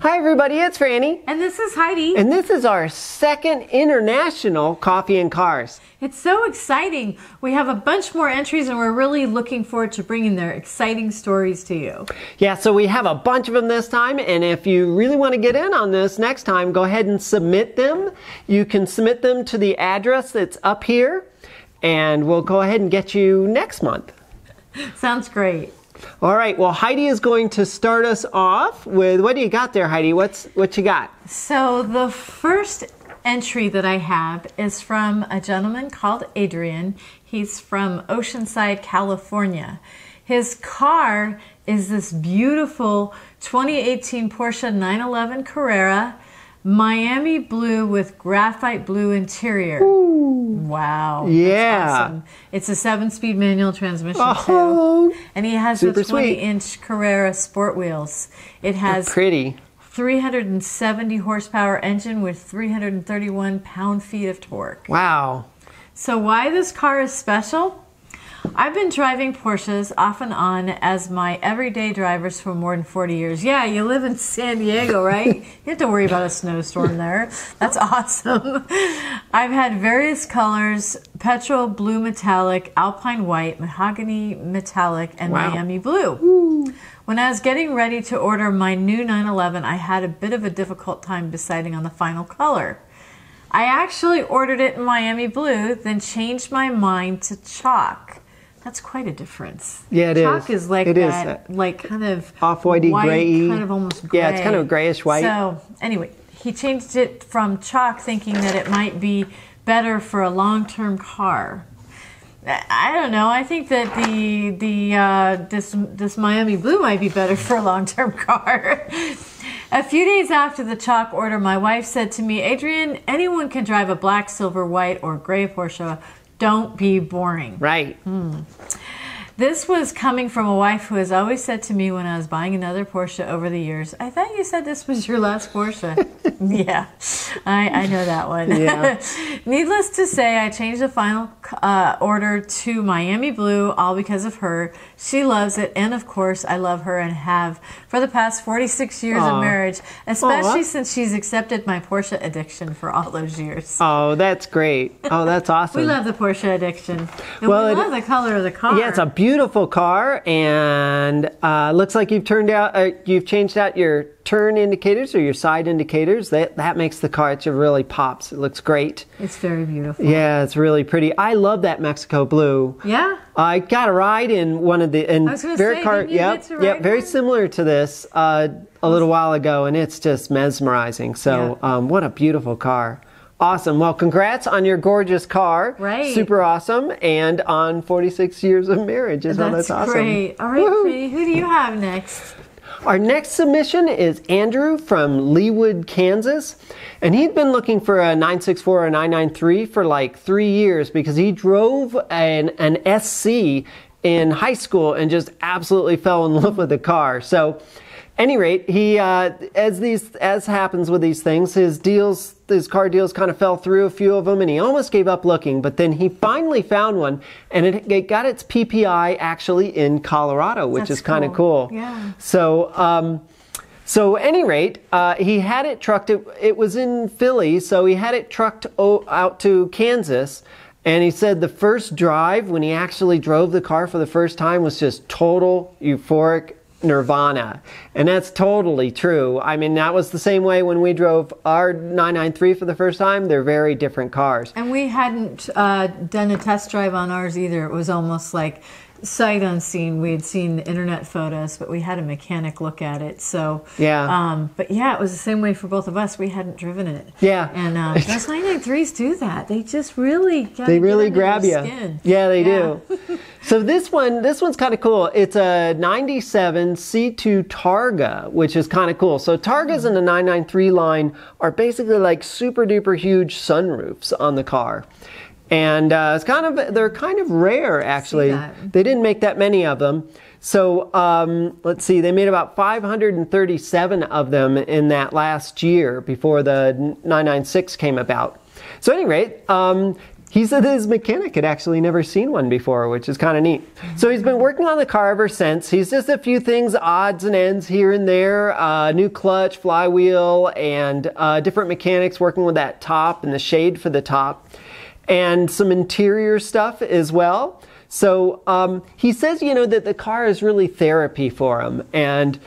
Hi everybody, it's Franny. And this is Heidi. And this is our second international Coffee and Cars. It's so exciting. We have a bunch more entries and we're really looking forward to bringing their exciting stories to you. Yeah, so we have a bunch of them this time, and if you really want to get in on this next time, go ahead and submit them. You can submit them to the address that's up here, and we'll go ahead and get you next month. Sounds great. All right, well, Heidi is going to start us off with, what do you got there, Heidi? What you got? So the first entry that I have is from a gentleman called Adrian. He's from Oceanside, California. His car is this beautiful 2018 Porsche 911 Carrera, Miami blue with graphite blue interior. Ooh. Wow. Yeah. That's awesome. It's a 7-speed manual transmission too. And he has the 20-inch Carrera sport wheels. It has pretty 370 horsepower engine with 331 pound-feet of torque. Wow. So why this car is special? I've been driving Porsches off and on as my everyday drivers for more than 40 years. Yeah, you live in San Diego, right? You have to worry about a snowstorm there. That's awesome. I've had various colors: petrol, blue metallic, alpine white, mahogany metallic, and Miami blue. Ooh. When I was getting ready to order my new 911, I had a bit of a difficult time deciding on the final color. I actually ordered it in Miami blue, then changed my mind to chalk. That's quite a difference. Yeah, it Chalk is like it that, like kind of off-whitey, gray, kind of almost gray. Yeah, it's kind of grayish white. So anyway, he changed it from chalk, thinking that it might be better for a long-term car. I don't know. I think that this Miami blue might be better for a long-term car. A few days after the chalk order, my wife said to me, "Adrian, anyone can drive a black, silver, white, or gray Porsche. Don't be boring." Right. This was coming from a wife who has always said to me when I was buying another Porsche over the years, "I thought you said this was your last Porsche." Yeah, I know that one. Yeah. Needless to say, I changed the final order to Miami blue, all because of her. She loves it, and of course, I love her and have for the past 46 years of marriage, especially since she's accepted my Porsche addiction for all those years. Oh, that's great. Oh, that's awesome. We love the Porsche addiction. And we love the color of the car. Yeah, it's a beautiful car, and looks like you've changed out your turn indicators or your side indicators. That makes the car, it really pops. It looks great. It's very beautiful. Yeah, it's really pretty. I love that Mexico blue. Yeah. I got a ride in one of the very similar to this a little while ago, and it's just mesmerizing. So what a beautiful car. Awesome. Well, congrats on your gorgeous car. Right. Super awesome. And on 46 years of marriage as well. That's awesome. Great. All right, Franny, who do you have next? Our next submission is Andrew from Leawood, Kansas. And he'd been looking for a 964 or 993 for like 3 years because he drove an SC in high school and just absolutely fell in love with the car. So, any rate, he as happens with these things, his car deals kind of fell through, a few of them, and he almost gave up looking. But then he finally found one, and it got its PPI actually in Colorado, which is kind of cool. Yeah. So any rate, he had it trucked. It was in Philly, so he had it trucked out to Kansas. And he said the first drive, when he actually drove the car for the first time, was just total euphoric nirvana. And that's totally true. I mean, that was the same way when we drove our 993 for the first time. They're very different cars. And we hadn't done a test drive on ours either. It was almost like sight unseen. We had seen the internet photos, but we had a mechanic look at it. So yeah. But yeah, it was the same way for both of us. We hadn't driven it. Yeah. And those 993s do that. They just really grab you. Skin. Yeah, they do. So this one's kind of cool. It's a 97 C2 Targa, which is kind of cool. So Targas in the 993 line are basically like super duper huge sunroofs on the car. And they're kind of rare, actually. They didn't make that many of them. So let's see, they made about 537 of them in that last year before the 996 came about. So at any rate, he said that his mechanic had actually never seen one before, which is kind of neat. So he's been working on the car ever since. He's just a few things, odds and ends here and there. New clutch, flywheel, and different mechanics working with that top and the shade for the top. And some interior stuff as well. So he says, you know, that the car is really therapy for him. And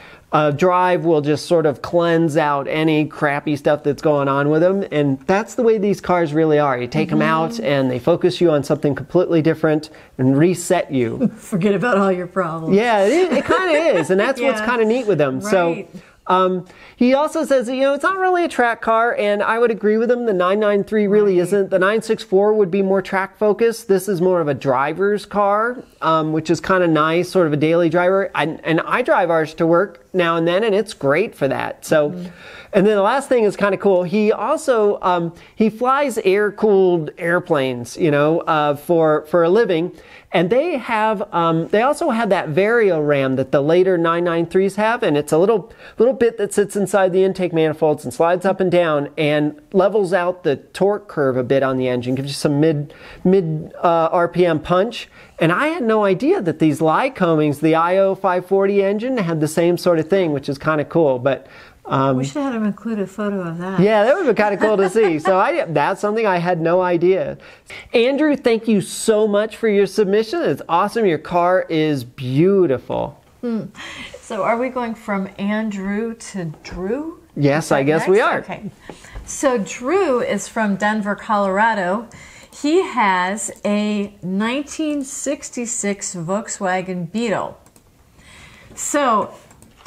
drive will just sort of cleanse out any crappy stuff that's going on with them. And that's the way these cars really are. You take them out and they focus you on something completely different and reset you. Forget about all your problems. Yeah, it kind of is. And that's what's kind of neat with them. Right. So he also says that, you know, it's not really a track car, and I would agree with him. The 993 really isn't. The 964 would be more track focused. This is more of a driver's car, which is kind of nice, sort of a daily driver. And I drive ours to work now and then, and it's great for that. So, and then the last thing is kind of cool. He also, he flies air-cooled airplanes, you know, for a living. And they have, they also have that Ram that the later 993s have, and it's a little bit that sits inside the intake manifolds and slides up and down and levels out the torque curve a bit on the engine, gives you some mid RPM punch. And I had no idea that these Lycomings, the IO 540 engine, had the same sort of thing, which is kind of cool. But we should have had him include a photo of that. Yeah, that would be kind of cool to see. So that's something I had no idea. Andrew, thank you so much for your submission. It's awesome. Your car is beautiful. So are we going from Andrew to Drew? Yes, I guess we are. Okay. So Drew is from Denver, Colorado. He has a 1966 Volkswagen Beetle. So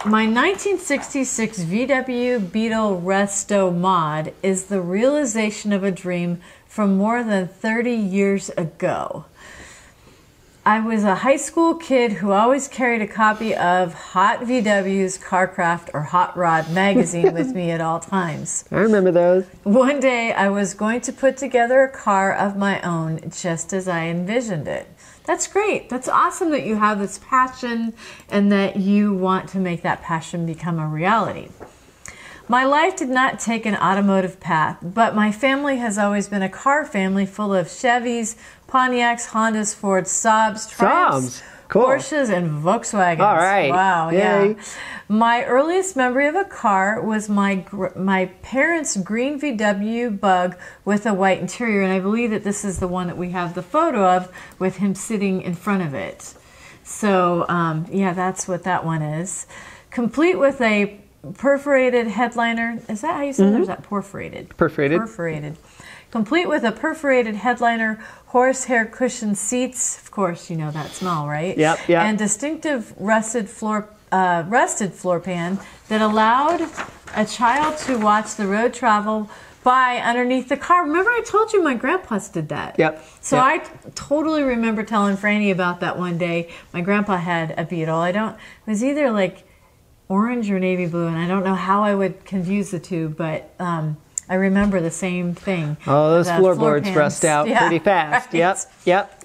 my 1966 VW Beetle restomod is the realization of a dream from more than 30 years ago. I was a high school kid who always carried a copy of Hot VW's Carcraft or Hot Rod magazine with me at all times. I remember those. One day I was going to put together a car of my own just as I envisioned it. That's great. That's awesome that you have this passion and that you want to make that passion become a reality. My life did not take an automotive path, but my family has always been a car family full of Chevys, Pontiacs, Hondas, Fords, Saabs, Triumphs, cool. Porsches, and Volkswagens. All right. Wow, Yay. yeah. My earliest memory of a car was my parents' green VW Bug with a white interior, and I believe that this is the one that we have the photo of with him sitting in front of it. So, yeah, that's what that one is. Complete with a perforated headliner. Is that how you say it? Or is that perforated? Perforated. Perforated. Complete with a perforated headliner, horsehair cushioned seats. Of course, you know that smell, right? Yep, yep. And distinctive rusted floor pan that allowed a child to watch the road travel by underneath the car. Remember I told you my grandpa's did that? Yep. So yep. I totally remember telling Franny about that one day. My grandpa had a Beetle. It was either like orange or navy blue, and I don't know how I would confuse the two, but I remember the same thing. Oh, those floorboards rust out pretty fast. Right. Yep, yep.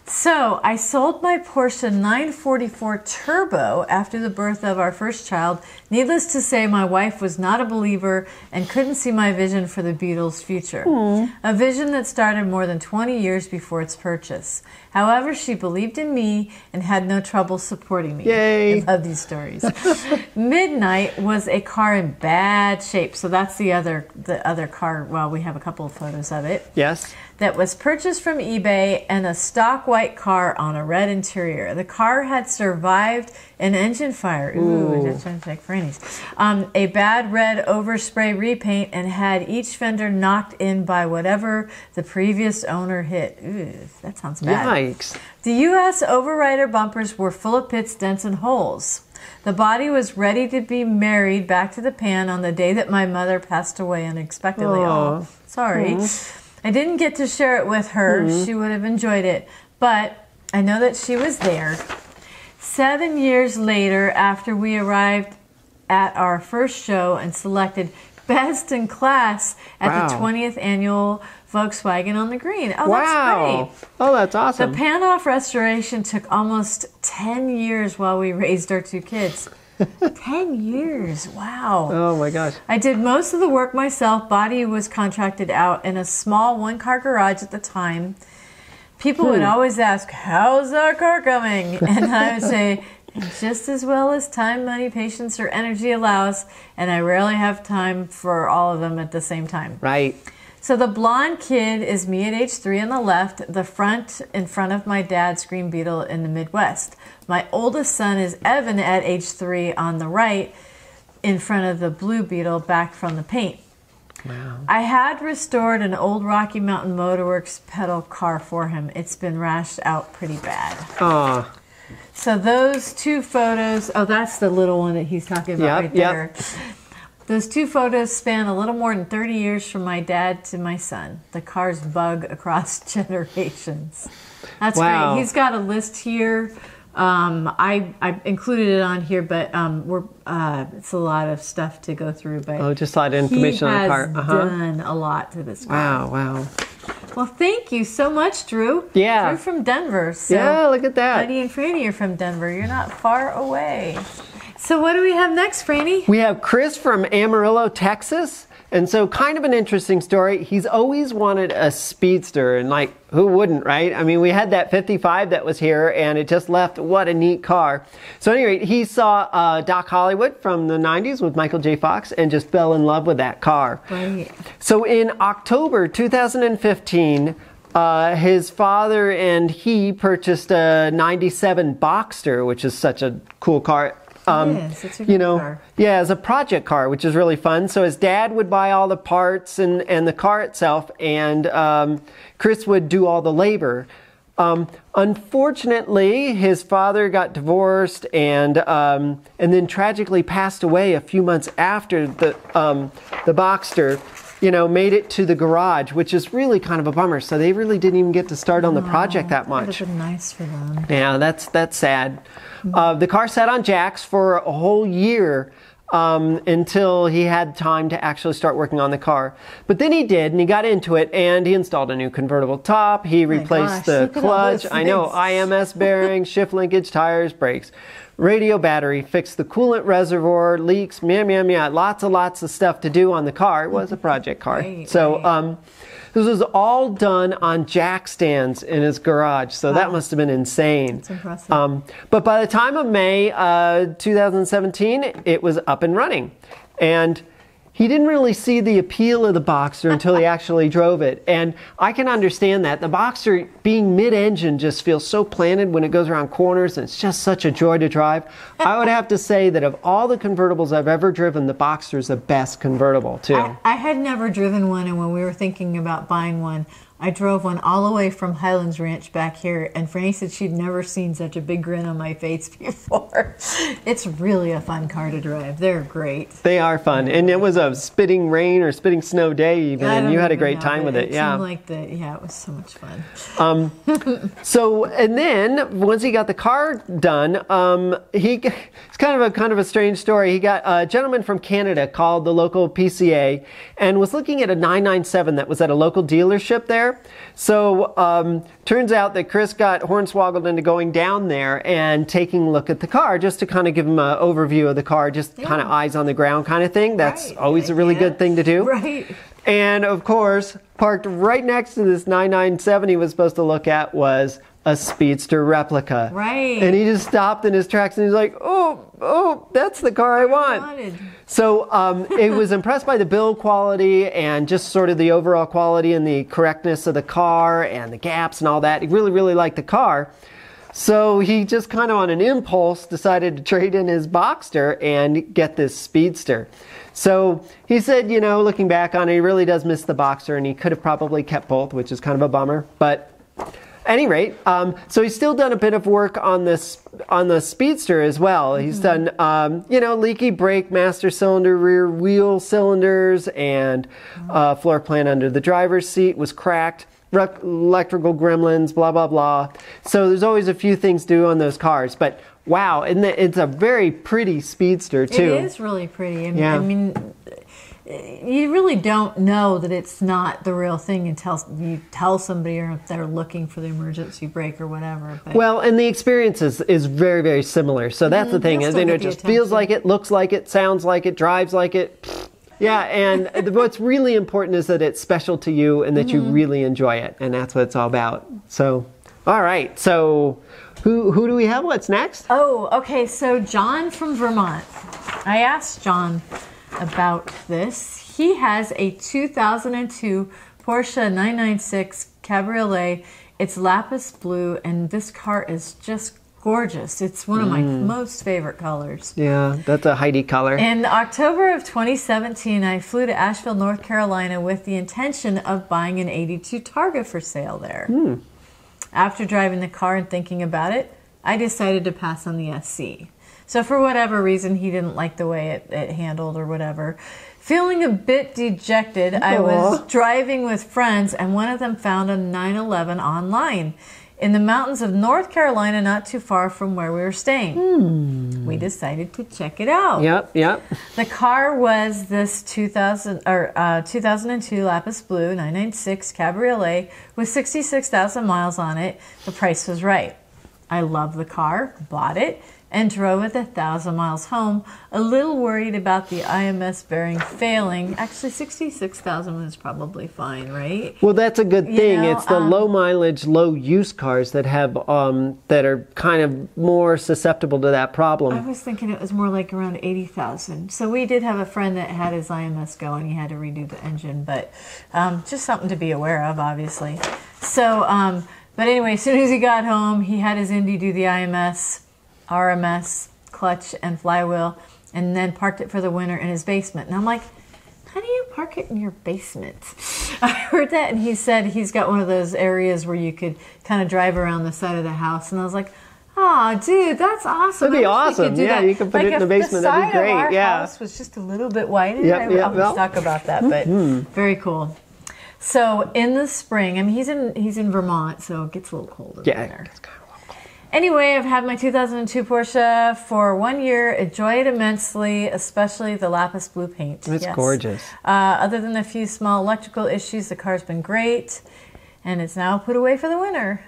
So I sold my Porsche 944 Turbo after the birth of our first child. Needless to say, my wife was not a believer and couldn't see my vision for the Beetle's future. A vision that started more than 20 years before its purchase. However, she believed in me and had no trouble supporting me. Yay! I love these stories. Midnight was a car in bad shape. So that's the other car. Well, we have a couple of photos of it. Yes. That was purchased from eBay and a stock white car on a red interior. The car had survived an engine fire. Ooh, just trying to check Franny's. A bad red overspray repaint and had each fender knocked in by whatever the previous owner hit. Ooh, that sounds bad. Yikes. The U.S. overrider bumpers were full of pits, dents, and holes. The body was ready to be married back to the pan on the day that my mother passed away unexpectedly. Oh, sorry. I didn't get to share it with her. She would have enjoyed it. But I know that she was there. 7 years later, after we arrived at our first show and selected Best in Class at the 20th Annual Volkswagen on the Green. Oh, that's great. Oh, that's awesome. The pan-off restoration took almost 10 years while we raised our two kids. 10 years. Wow. Oh my gosh. I did most of the work myself. Body was contracted out in a small one-car garage at the time. People would always ask, how's our car coming? And I would say, just as well as time, money, patience, or energy allows. And I rarely have time for all of them at the same time. Right. So the blonde kid is me at age 3 on the left, the front in front of my dad's green Beetle in the Midwest. My oldest son is Evan at age 3 on the right, in front of the blue Beetle back from the paint. Wow. I had restored an old Rocky Mountain Motorworks pedal car for him. It's been rashed out pretty bad. Aw. So those 2 photos, oh, that's the little one that he's talking about right there. Those 2 photos span a little more than 30 years from my dad to my son. The cars bug across generations. That's wow. great. He's got a list here. I included it on here, but it's a lot of stuff to go through. But just a lot of information on the car. He has done a lot to this car. Wow. Well, thank you so much, Drew. Yeah. Drew from Denver. So yeah, look at that. Heidi and Franny are from Denver. You're not far away. So what do we have next, Franny? We have Chris from Amarillo, Texas. And so kind of an interesting story. He's always wanted a speedster, and like, who wouldn't, right? I mean, we had that 55 that was here, and it just left. What a neat car. So anyway, he saw Doc Hollywood from the 90s with Michael J. Fox and just fell in love with that car. Right. So in October 2015, his father and he purchased a 97 Boxster, which is such a cool car. Yes, it's a good car. Yeah, as a project car, which is really fun. So his dad would buy all the parts and the car itself, and Chris would do all the labor. Unfortunately, his father got divorced and then tragically passed away a few months after the Boxster, made it to the garage, which is really kind of a bummer. So they really didn't even get to start on the project that much. That would have been nice for them. Yeah, that's sad. The car sat on jacks for a whole year until he had time to actually start working on the car. But then he did, and he got into it, and he installed a new convertible top. He replaced the clutch. I know, IMS bearings, shift linkage, tires, brakes, radio battery, fixed the coolant reservoir, leaks, lots of stuff to do on the car. It was a project car. So this was all done on jack stands in his garage, so that must have been insane. That's impressive. But by the time of May 2017, it was up and running. And he didn't really see the appeal of the Boxster until he actually drove it. And I can understand that. The Boxster, being mid-engine, just feels so planted when it goes around corners, and it's just such a joy to drive. I would have to say that of all the convertibles I've ever driven, the Boxster is the best convertible, too. I had never driven one, and when we were thinking about buying one, I drove one all the way from Highlands Ranch back here, and Franny said she'd never seen such a big grin on my face before. It's really a fun car to drive. They're great. They are fun, and it was a spitting rain or spitting snow day even, and you had a great time with it. Yeah, it was so much fun. So, and then once he got the car done, it's kind of a strange story. He got a gentleman from Canada called the local PCA and was looking at a 997 that was at a local dealership there. So turns out that Chris got hornswoggled into going down there and taking a look at the car just to kind of give him an overview of the car, just kind of eyes on the ground kind of thing. That's always a really good thing to do. Right. And of course, parked right next to this 997 he was supposed to look at was a Speedster replica. Right. And he just stopped in his tracks and he's like, oh, that's the car I want. So it was impressed by the build quality and just sort of the overall quality and the correctness of the car and the gaps and all that. He really, really liked the car. So he just kind of on an impulse decided to trade in his Boxster and get this Speedster. So he said, looking back on it, he really does miss the Boxster and he could have probably kept both, which is kind of a bummer. But at any rate, so he's still done a bit of work on the Speedster as well. He's done, leaky brake, master cylinder, rear wheel cylinders, and floor plan under the driver's seat was cracked. Electrical gremlins, blah, blah, blah. So there's always a few things to do on those cars. But wow, and it's a very pretty Speedster too. It is really pretty. I mean, you really don't know that it's not the real thing until you tell somebody or if they're looking for the emergency brake or whatever. But well, and the experience is very, very similar. So that's the thing. I mean, it just feels like it, looks like it, sounds like it, drives like it. Yeah, and what's really important is that it's special to you and that you really enjoy it. And that's what it's all about. So, all right. So who do we have? What's next? Oh, okay. So John from Vermont. I asked John about this. He has a 2002 Porsche 996 Cabriolet. It's lapis blue, and this car is just gorgeous. It's one of my most favorite colors. Yeah, that's a Heidi color. In October of 2017, I flew to Asheville, North Carolina with the intention of buying an 82 Targa for sale there. After driving the car and thinking about it, I decided to pass on the SC. So for whatever reason, he didn't like the way it handled or whatever. Feeling a bit dejected, I was driving with friends, and one of them found a 911 online in the mountains of North Carolina, not too far from where we were staying. We decided to check it out. Yep. The car was this 2002 Lapis Blue 996 Cabriolet with 66,000 miles on it. The price was right. I love the car, bought it, and drove it 1,000 miles home, a little worried about the IMS bearing failing. Actually, 66,000 is probably fine, right? Well, that's a good thing. know, it's the low mileage, low use cars that have that are kind of more susceptible to that problem. I was thinking it was more like around 80,000. So we did have a friend that had his IMS go and he had to redo the engine, but just something to be aware of, obviously. So, but anyway, as soon as he got home, he had his Indy do the IMS, RMS, clutch, and flywheel, and then parked it for the winter in his basement. And I'm like, how do you park it in your basement? I heard that, and he said he's got one of those areas where you could kind of drive around the side of the house. And I was like, oh, dude, that's awesome. That'd be awesome. Yeah, you could put it in the basement. That'd be great. The side of our house was just a little bit wider. I'll talk about that, but very cool. So in the spring, I mean, he's in Vermont, so it gets a little cold over there. It's kind of Anyway, I've had my 2002 Porsche for 1 year. Enjoy it immensely, especially the lapis blue paint. It's gorgeous. Other than a few small electrical issues, the car's been great, and it's now put away for the winter.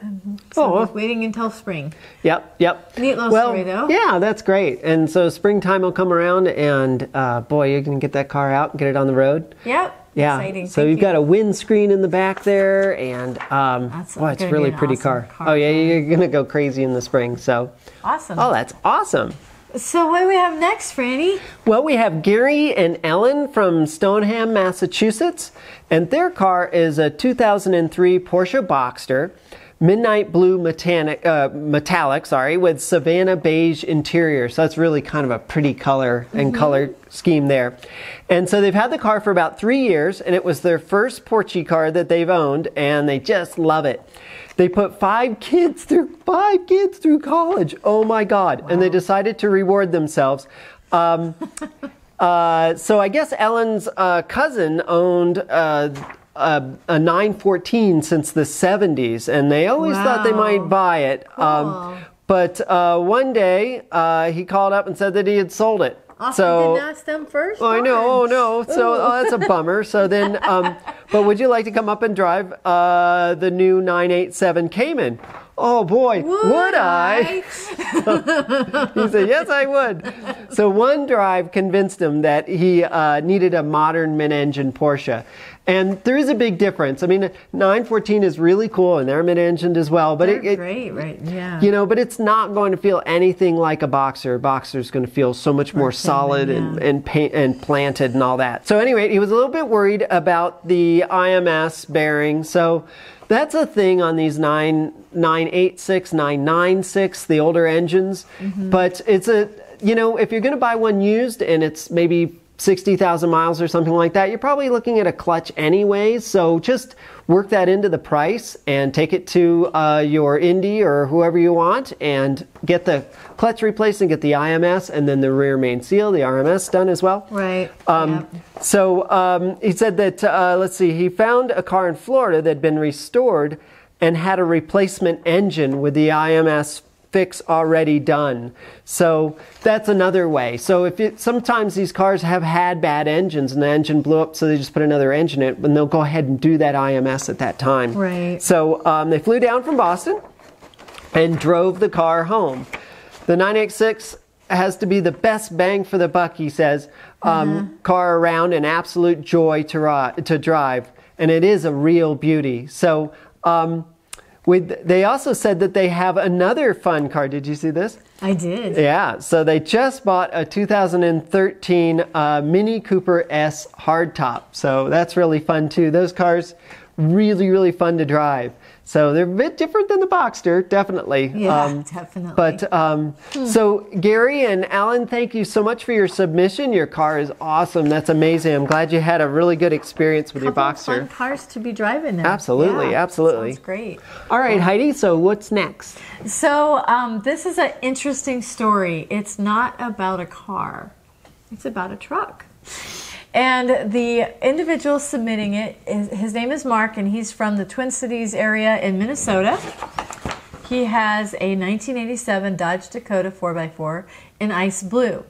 So I'm waiting until spring. Yep. Neat little story, though. Yeah, that's great. And so springtime will come around, and boy, you're going to get that car out and get it on the road. Yep. Yeah, exciting. So you've got a windscreen in the back there, and it's really a pretty car. Oh yeah, you're gonna go crazy in the spring. So awesome. Oh, that's awesome. So what do we have next, Franny? Well, we have Gary and Ellen from Stoneham, Massachusetts, and their car is a 2003 Porsche Boxster. Midnight blue metallic, with Savannah beige interior. So that's really kind of a pretty color and color scheme there. And so they've had the car for about 3 years, and it was their first Porsche car that they've owned, and they just love it. They put 5 kids through college. Oh my God. Wow. And they decided to reward themselves. So I guess Ellen's cousin owned a 914 since the 70s, and they always thought they might buy it. Cool. But one day he called up and said that he had sold it. So you didn't ask them first? I know. Oh no. So that's a bummer. So then, but would you like to come up and drive the new 987 Cayman? Oh boy, would I? He said, yes, I would. So one drive convinced him that he needed a modern mid-engine Porsche. And there is a big difference. I mean, 914 is really cool, and they're mid-engined as well. But they're great, right? Yeah. You know, but it's not going to feel anything like a Boxster. Boxster's going to feel so much more solid and planted and all that. So anyway, he was a little bit worried about the IMS bearing. So that's a thing on these 986, 996, the older engines. But it's if you're going to buy one used and it's maybe 60,000 miles or something like that, you're probably looking at a clutch anyways. So just work that into the price and take it to your Indy or whoever you want and get the clutch replaced and get the IMS and then the rear main seal, the RMS done as well. Right. So he said that, he found a car in Florida that had been restored and had a replacement engine with the IMS fix already done. So that's another way. So sometimes these cars have had bad engines and the engine blew up, so they just put another engine in it, and they'll go ahead and do that IMS at that time. Right. So they flew down from Boston and drove the car home. The 986 has to be the best bang for the buck, he says. Car around, an absolute joy to drive, and it is a real beauty. So they also said that they have another fun car. Did you see this? I did. Yeah, so they just bought a 2013 Mini Cooper S hardtop. So that's really fun too. Those cars, really, really fun to drive. So they're a bit different than the Boxster, definitely. Yeah, definitely. But so Gary and Alan, thank you so much for your submission. Your car is awesome. That's amazing. I'm glad you had a really good experience with your Boxster. Fun cars to be driving now. Absolutely, yeah, absolutely. Sounds great. All right, Heidi. So what's next? So this is an interesting story. It's not about a car. It's about a truck. And the individual submitting it, his name is Mark, and he's from the Twin Cities area in Minnesota. He has a 1987 Dodge Dakota 4x4 in ice blue.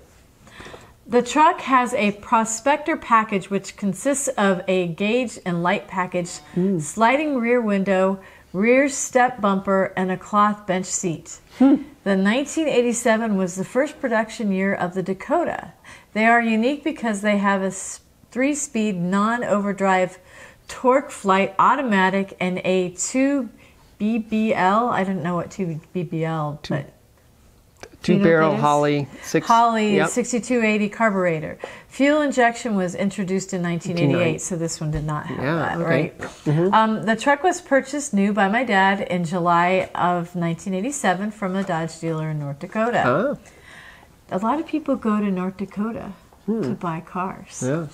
The truck has a prospector package, which consists of a gauge and light package, sliding rear window, rear step bumper, and a cloth bench seat. The 1987 was the first production year of the Dakota. They are unique because they have a 3-speed non-overdrive torque flight automatic and a 2 BBL. I don't know what 2 BBL, but two-barrel Holley 6280 carburetor. Fuel injection was introduced in 1988, so this one did not have that, okay. Right? The truck was purchased new by my dad in July of 1987 from a Dodge dealer in North Dakota. Oh. A lot of people go to North Dakota to buy cars. Yeah.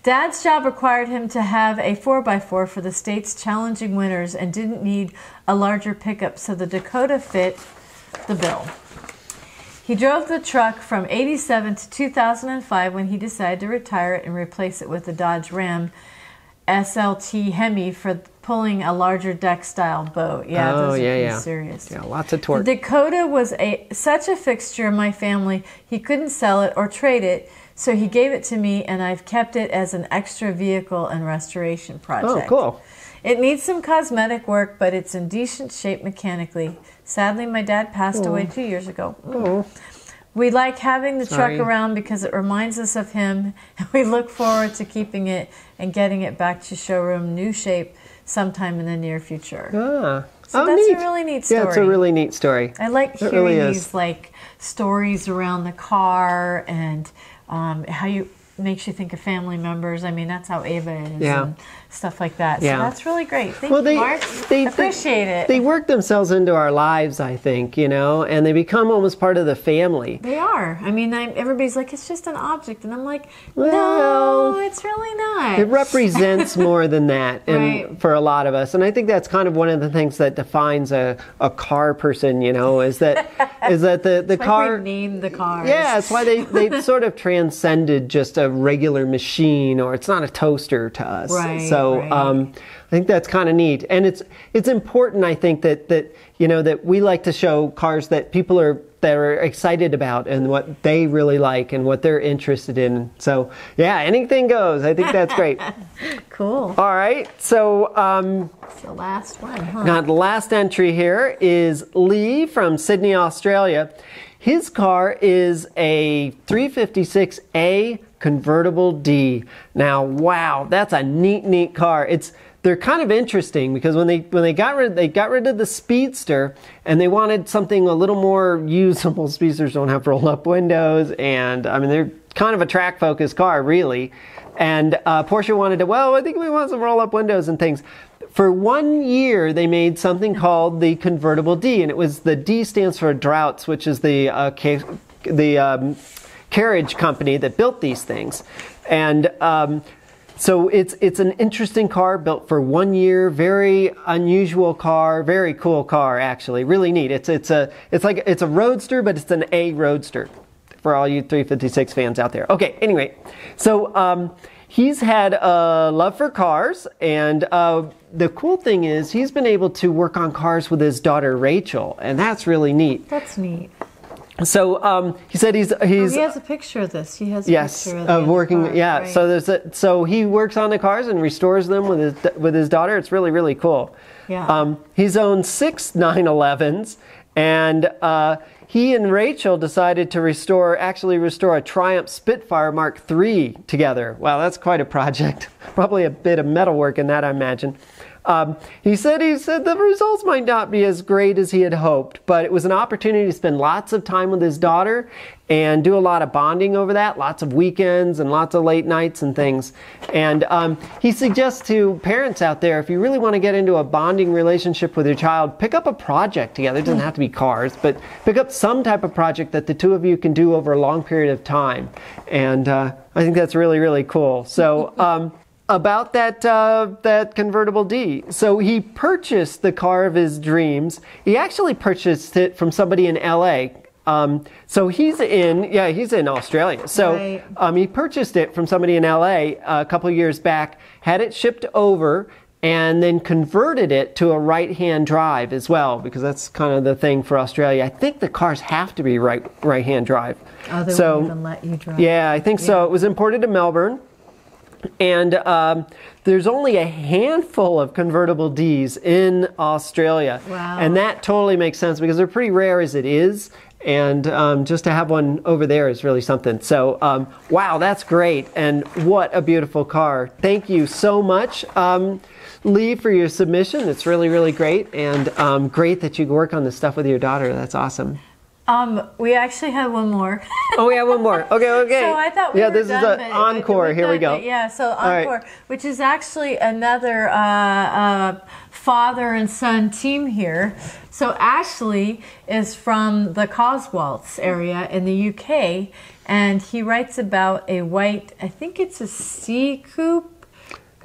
Dad's job required him to have a 4x4 for the state's challenging winters and didn't need a larger pickup, so the Dakota fit the bill. He drove the truck from 87 to 2005 when he decided to retire it and replace it with a Dodge Ram SLT Hemi for pulling a larger deck-style boat. Yeah, those are pretty serious. Yeah, lots of torque. The Dakota was such a fixture in my family, he couldn't sell it or trade it, so he gave it to me, and I've kept it as an extra vehicle and restoration project. Oh, cool. It needs some cosmetic work, but it's in decent shape mechanically. Sadly, my dad passed away 2 years ago. Oh. We like having the truck around because it reminds us of him, and we look forward to keeping it and getting it back to showroom new shape sometime in the near future. So that's neat. a really neat story. Yeah, it's a really neat story. I like hearing these like stories around the car and how you makes you think of family members. I mean, that's how Ava is and stuff like that. So that's really great. Thank you, Mark. I appreciate it. They work themselves into our lives, I think, you know, and they become almost part of the family. They are. I mean, everybody's like, it's just an object. And I'm like, no, it's really not. It represents more than that for a lot of us. And I think that's kind of one of the things that defines a car person, you know, is that the car... Like we named the cars. Yeah, it's why they sort of transcended just a regular machine, or it's not a toaster to us. Right. So I think that's kind of neat, and it's important. I think that you know that we like to show cars that people are excited about and what they really like and what they're interested in. So yeah, anything goes. I think that's great. Cool. All right, so it's the last one, huh? Now the last entry here is Lee from Sydney, Australia. His car is a 356A convertible D. Now, wow, that's a neat car. They're kind of interesting because when they got rid of the Speedster and they wanted something a little more usable. Speedsters don't have roll-up windows, and I mean they're kind of a track-focused car, really. And Porsche wanted to, I think we want some roll-up windows and things. For 1 year, they made something called the convertible D, and it was the D stands for Droughts, which is the carriage company that built these things. And so it's an interesting car built for 1 year, very unusual car, very cool car actually, really neat. It's a roadster, but it's an A roadster for all you 356 fans out there. Okay, anyway, so he's had a love for cars, and the cool thing is he's been able to work on cars with his daughter Rachel, and that's really neat. That's neat. So he said he's he has a picture of this. He has a picture of working. car, yeah. right. So he works on the cars and restores them with his daughter. It's really, really cool. Yeah. He's owned 6 911s, and he and Rachel decided to restore a Triumph Spitfire Mark III together. Wow, that's quite a project. Probably a bit of metalwork in that, I imagine. He said the results might not be as great as he had hoped, but it was an opportunity to spend lots of time with his daughter and do a lot of bonding over that, lots of weekends and lots of late nights and things. And he suggests to parents out there, if you really want to get into a bonding relationship with your child, pick up a project together. It doesn't have to be cars, but pick up some type of project that the two of you can do over a long period of time. And I think that's really, really cool. So about that convertible D. So he purchased the car of his dreams. He actually purchased it from somebody in LA. So he's in Australia. So right. He purchased it from somebody in LA a couple of years back, had it shipped over, and then converted it to a right-hand drive as well, because that's kind of the thing for Australia. I think the cars have to be right-hand drive. Oh, they won't even let you drive. Yeah, I think so. It was imported to Melbourne. And there's only a handful of convertible Ds in Australia. Wow. And that totally makes sense because they're pretty rare as it is. And just to have one over there is really something. So, wow, that's great. And what a beautiful car. Thank you so much, Lee, for your submission. It's really, really great. And great that you work on this stuff with your daughter. That's awesome. We actually had one more. Oh, we have one more. Okay. So I thought we were this done, is an encore. Here we go. Yeah, so encore, right. Which is actually another father and son team here. So Ashley is from the Cotswolds area in the UK, and he writes about a white, I think it's a C coupe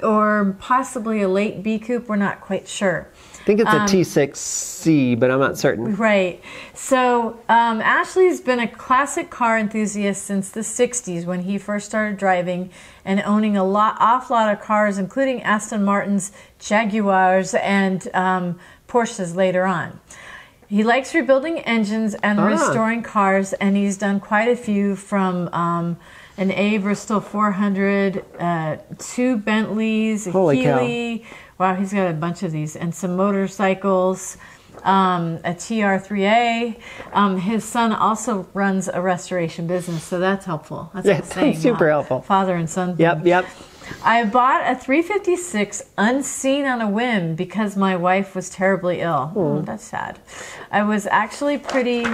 or possibly a late B coupe. We're not quite sure. I think it's a T6C, but I'm not certain. Right. So Ashley's been a classic car enthusiast since the 60s when he first started driving and owning awful lot of cars, including Aston Martins, Jaguars, and Porsches later on. He likes rebuilding engines and restoring cars, and he's done quite a few, from an A Bristol 400, 2 Bentleys, a Healy. Wow, he's got a bunch of these, and some motorcycles, a TR3A. His son also runs a restoration business, so that's helpful. That's super helpful. Father and son. Yep. I bought a 356 unseen on a whim because my wife was terribly ill. Oh, that's sad. I was actually pretty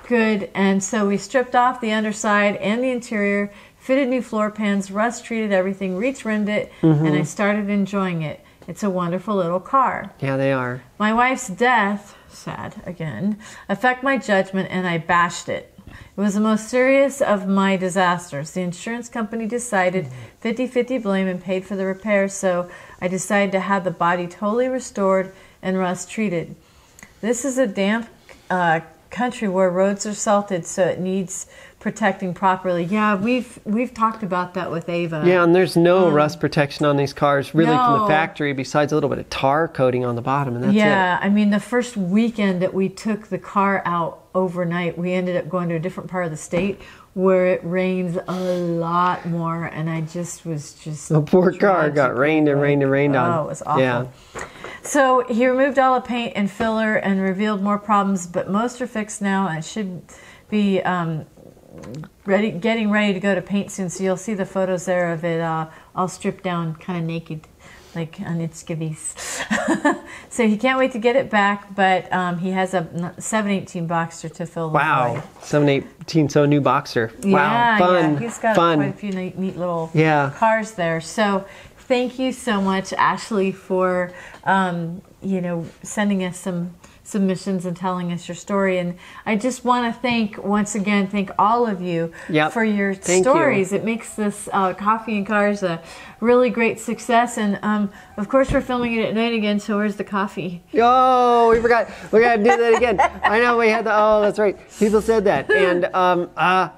good, and so we stripped off the underside and the interior, fitted new floor pans, rust treated everything, rimmed it, and I started enjoying it. It's a wonderful little car. Yeah, they are. My wife's death, sad again, affected my judgment, and I bashed it. It was the most serious of my disasters. The insurance company decided 50-50 blame and paid for the repairs, so I decided to have the body totally restored and rust treated. This is a damp country where roads are salted, so it needs protecting properly. Yeah, we've talked about that with Ava. Yeah, and there's no rust protection on these cars really from the factory, besides a little bit of tar coating on the bottom, and that's it. Yeah, I mean, the first weekend that we took the car out overnight, we ended up going to a different part of the state where it rains a lot more, and I just was the poor car got rained and rained and rained on. Oh, it was awful. Yeah. So he removed all the paint and filler and revealed more problems, but most are fixed now, and it should be getting ready to go to paint soon. So you'll see the photos there of it all stripped down, kind of naked, like on its skivvies. So he can't wait to get it back, but he has a 718 Boxster to fill the void. 718, so a new Boxster. Yeah, wow, fun. Yeah, he's got quite a few neat little cars there. So thank you so much, Ashley, for sending us some submissions and telling us your story. And I just want to once again, thank all of you for your stories. It makes this Coffee and Cars a really great success. And of course, we're filming it at night again, so where's the coffee? Oh, we forgot. We got to do that again. I know we had oh, that's right. People said that. And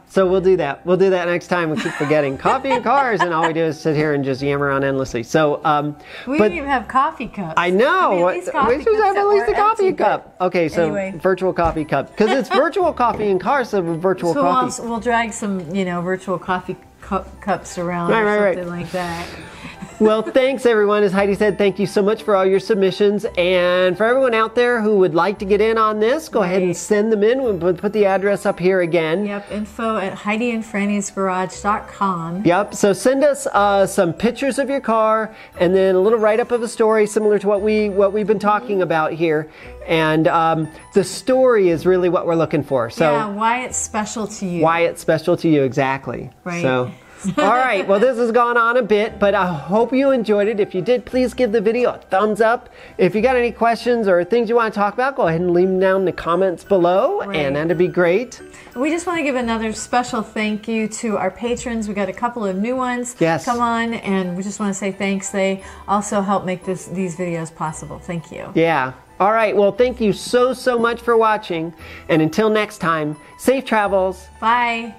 so we'll do that. We'll do that next time. We keep forgetting. Coffee and Cars, and all we do is sit here and just yammer around endlessly. So, we didn't even have coffee cups. I know. We should have at least a coffee cup. Okay, so anyway. Virtual coffee cup. Because it's virtual coffee and cars, so virtual coffee. So we'll drag some, virtual coffee cups around or something like that. Well, thanks everyone. As Heidi said, thank you so much for all your submissions. And for everyone out there who would like to get in on this, go ahead and send them in. We'll put the address up here again. Yep, info at HeidiandFranny'sGarage.com. Yep, so send us some pictures of your car and then a little write-up of a story similar to what we've been talking about here. And the story is really what we're looking for. So yeah, why it's special to you. Why it's special to you, exactly. Right. So. All right, well, this has gone on a bit, but I hope you enjoyed it. If you did, please give the video a thumbs up. If you got any questions or things you want to talk about, go ahead and leave them down in the comments below, and that'd be great. We just want to give another special thank you to our patrons. We got a couple of new ones come on, and we just want to say thanks. They also help make these videos possible. Thank you. Yeah. All right, well, thank you so much for watching, and until next time, safe travels. Bye.